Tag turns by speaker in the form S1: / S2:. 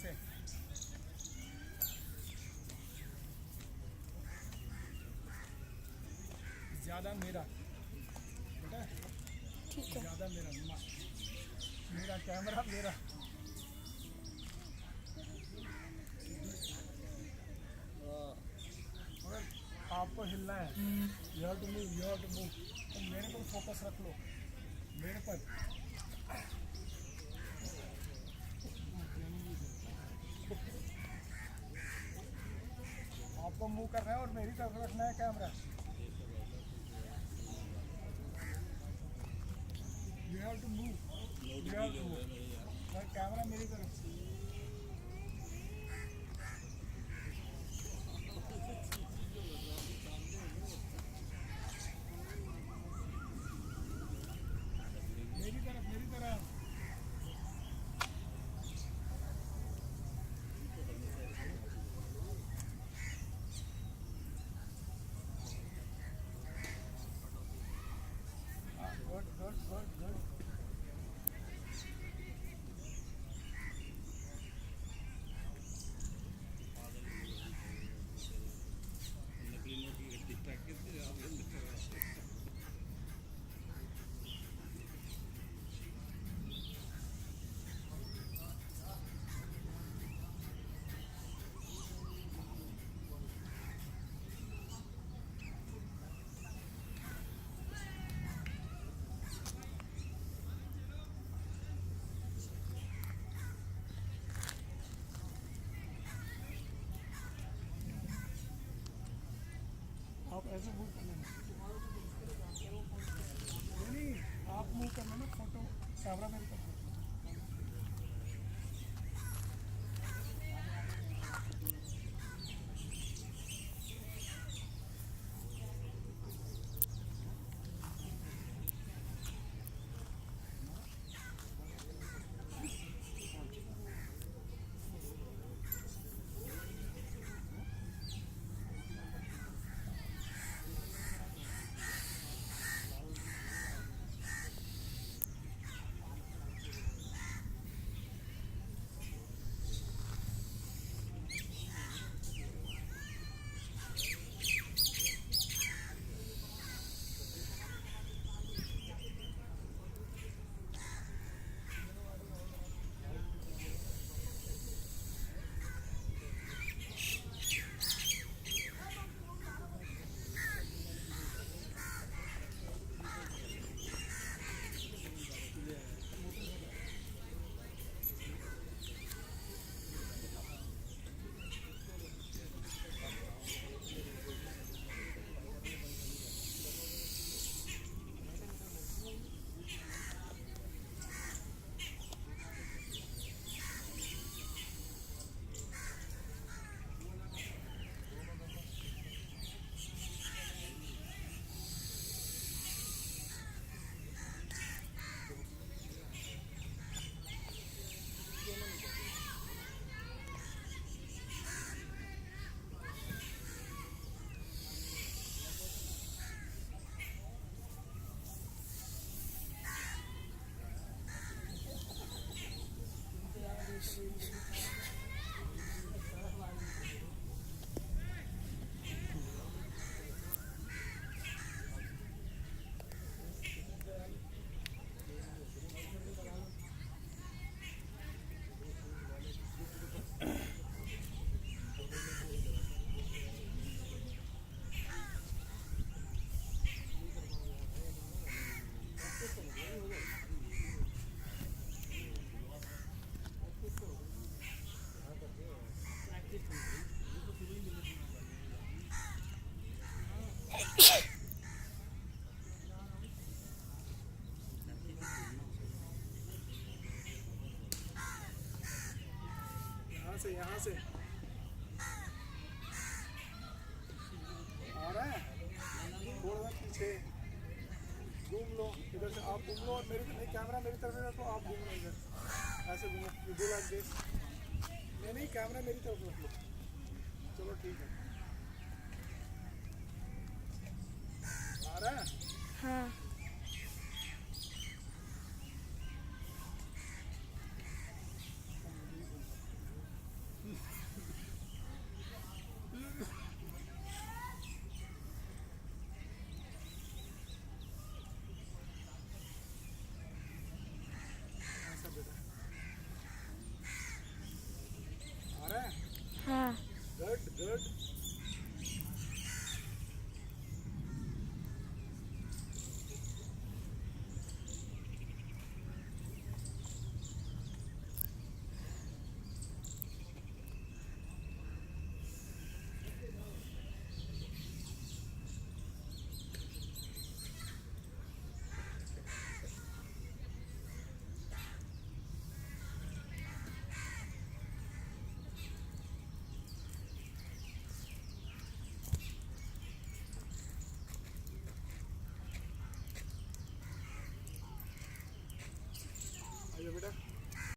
S1: से। ज़्यादा मेरा बेटा,
S2: ठीक है।
S1: ज़्यादा मेरा, मेरा कैमरा मेरा। मगर आपको हिलना है, you have to move, you have to move. तो मेरे पर फोकस रख लो, मेरे पर। आपको मूव करना है और मेरी तरफ रखना है camera. You have to move, you have to move. Camera मेरी तरफ। मेरी तरफ, मेरी तरफ। Good good good good. आप ऐसे मूव कर लेना, नहीं आप मूव कर लेना, फोटो कैमरा मेरे तरफ। यहाँ से आ रहा है, थोड़ा सा पीछे घूम लो, इधर से आप घूम लो और मेरी नहीं, कैमरा मेरी तरफ रखो, आप घूम लो इधर, ऐसे घूमो, डू लाइक दिस। नहीं कैमरा मेरी तरफ रख लो, चलो ठीक है। आ रहा है?
S2: हाँ।
S1: आइए बेटा